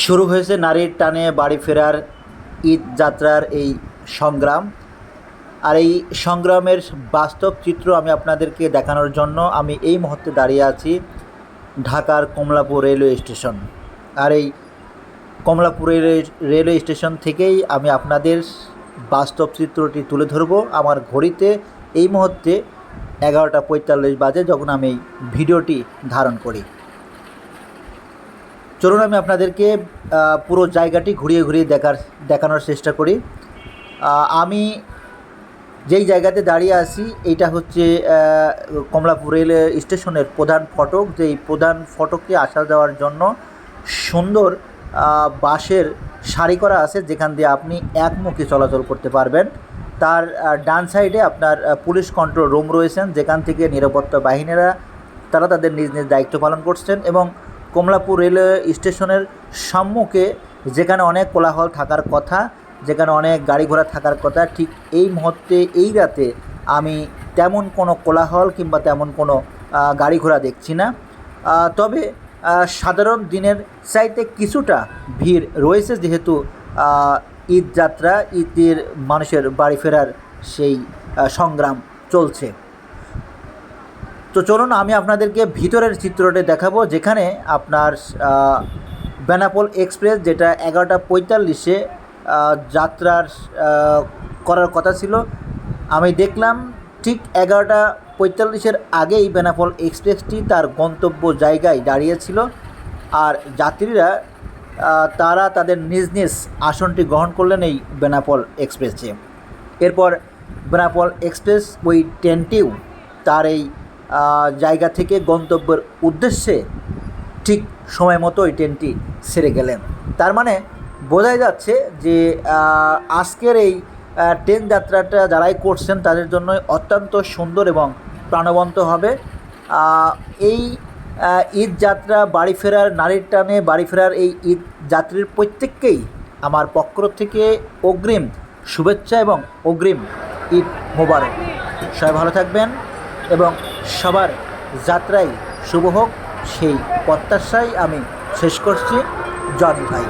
শুরু হয়েছে নারীর টানে বাড়ি ফেরার ঈদ যাত্রার এই সংগ্রাম। আর এই সংগ্রামের বাস্তব চিত্র আমি আপনাদেরকে দেখানোর জন্য আমি এই মুহূর্তে দাঁড়িয়ে আছি ঢাকার কমলাপুর রেলওয়ে স্টেশন। আর এই কমলাপুর রেলওয়ে স্টেশন থেকেই আমি আপনাদের বাস্তব চিত্রটি তুলে ধরব। আমার ঘড়িতে এই মুহূর্তে 11:45 বাজে যখন আমি এই ভিডিওটি ধারণ করি। চলুন আমি আপনাদেরকে পুরো জায়গাটি ঘুরিয়ে ঘুরিয়ে দেখানোর চেষ্টা করি। আমি যেই জায়গাতে দাঁড়িয়ে আছি এইটা হচ্ছে কমলাপুর রেল স্টেশনের প্রধান ফটক। যেই প্রধান ফটকে আসা যাওয়ার জন্য সুন্দর বাঁশের সারি করা আছে, যেখান দিয়ে আপনি একমুখী চলাচল করতে পারবেন। তার ডান সাইডে আপনার পুলিশ কন্ট্রোল রুম রয়েছেন, যেখান থেকে নিরাপত্তা বাহিনীরা তারা তাদের নিজ নিজ দায়িত্ব পালন করছেন। এবং কমলাপুর রেলওয়ে স্টেশনের সম্মুখে যেখানে অনেক কোলাহল থাকার কথা, যেখানে অনেক গাড়ি ঘোড়া থাকার কথা, ঠিক এই মুহূর্তে এই রাতে আমি তেমন কোনো কোলাহল কিংবা তেমন কোনো গাড়ি ঘোড়া দেখছি না। তবে সাধারণ দিনের চাইতে কিছুটা ভিড় রয়েছে, যেহেতু ঈদ যাত্রা, ঈদের মানুষের বাড়ি ফেরার সেই সংগ্রাম চলছে। তো চলুন আমি আপনাদেরকে ভিতরের চিত্রটি দেখাবো, যেখানে আপনার বেনাপোল এক্সপ্রেস, যেটা 11:45-এ যাত্রার করার কথা ছিল, আমি দেখলাম ঠিক 11:45-এর আগেই বেনাপোল এক্সপ্রেসটি তার গন্তব্য জায়গায় দাঁড়িয়েছিল। আর যাত্রীরা তারা তাদের নিজ নিজ আসনটি গ্রহণ করলেন এই বেনাপোল এক্সপ্রেসে। এরপর বেনাপোল এক্সপ্রেস ওই ট্রেনটিও তার এই জায়গা থেকে গন্তব্যের উদ্দেশ্যে ঠিক সময় মতো ওই ট্রেনটি ছেড়ে গেলেন। তার মানে বোঝাই যাচ্ছে যে আজকের এই ট্রেন যাত্রাটা যারাই করছেন তাদের জন্য অত্যন্ত সুন্দর এবং প্রাণবন্ত হবে। এই ঈদ যাত্রা বাড়ি ফেরার, নারীর টানে বাড়ি ফেরার এই ঈদ যাত্রীর প্রত্যেককেই আমার পক্ষ থেকে অগ্রিম শুভেচ্ছা এবং অগ্রিম ঈদ মোবারক। সবাই ভালো থাকবেন এবং সবার যাত্রাই শুভ হোক, সেই প্রত্যাশাই আমি শেষ করছি। জনি ভাই।